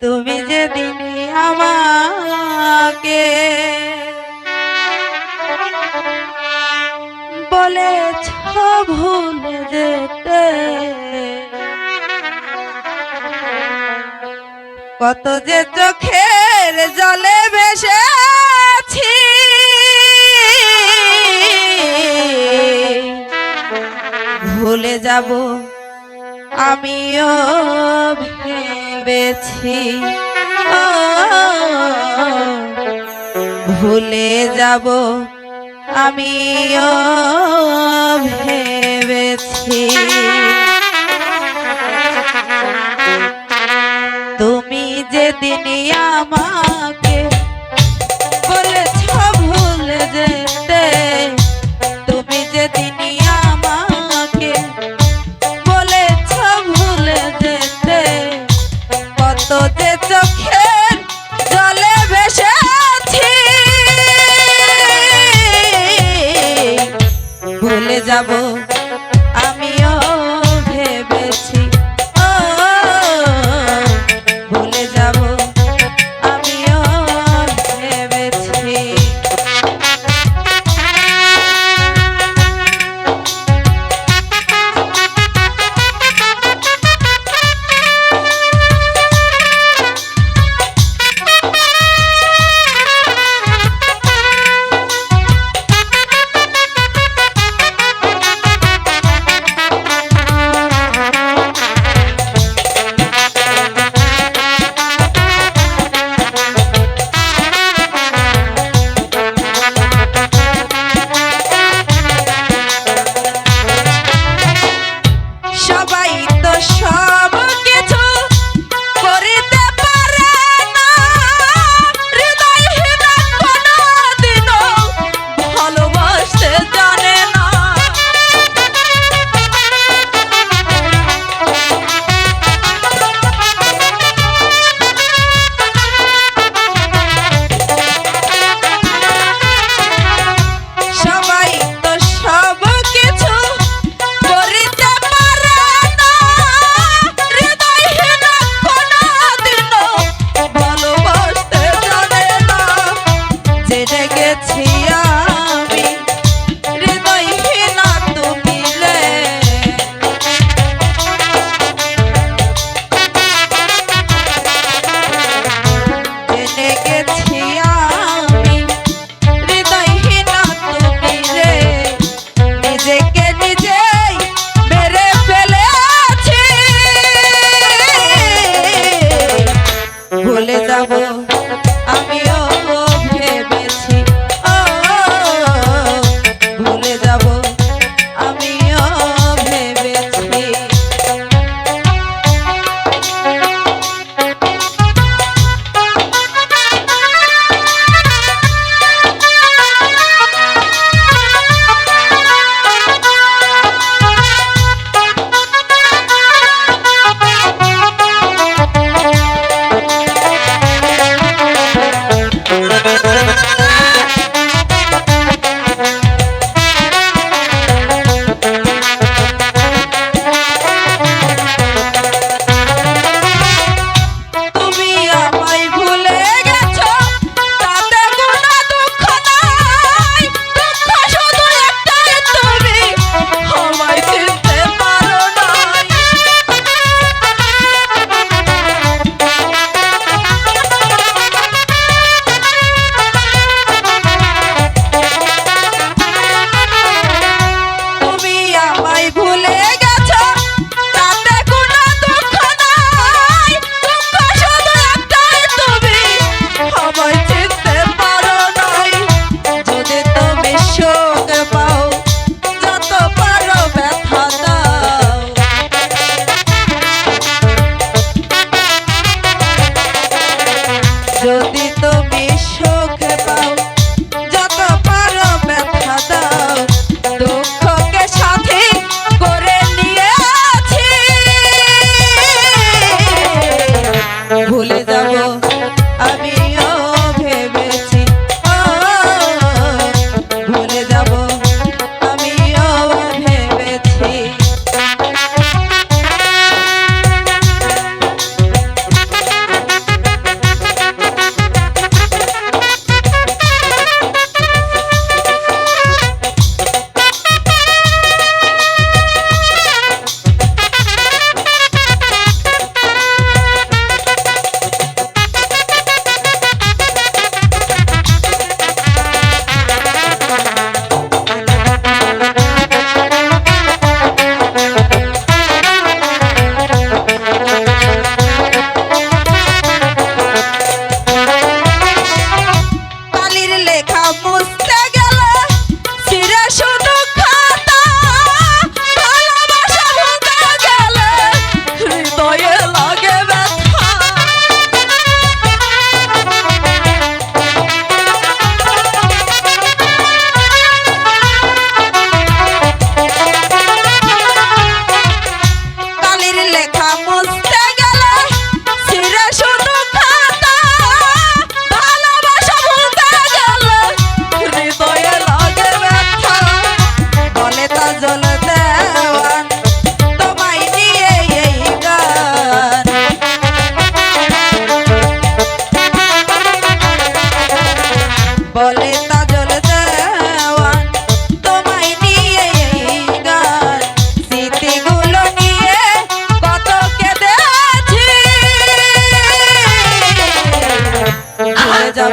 তুমি যেদিন আমাকে বলেছ ভুলে যেতে, কত যে চোখের জলে ভেসেছি, ভুলে যাব আমিও ভেবেছি, ভুলে যাব আমিও ভেবেছি। তুমি যেদিন আমাকে বলেছ ভুলে যেতে, তুমি যেদিন আমাকে বলেছ ভুলে যেতে, কত যে চোখের জলে ভেসেছি, ভুলে যাব আমিও ভেবেছি, ভুলে যাব আমিও ভেবেছি। ভুলে যাব আমিও ভেবেছি, ভুলে যাব আমিও ভেবেছি। যদি তুমি সুখ পাও যত পারো ব্যথা দাও, দুঃখকে সাথী করে নিয়েছি, ভুলে যাব আমিও ভেবেছি, ভুলে যাব আমিও ভেবেছি। যাব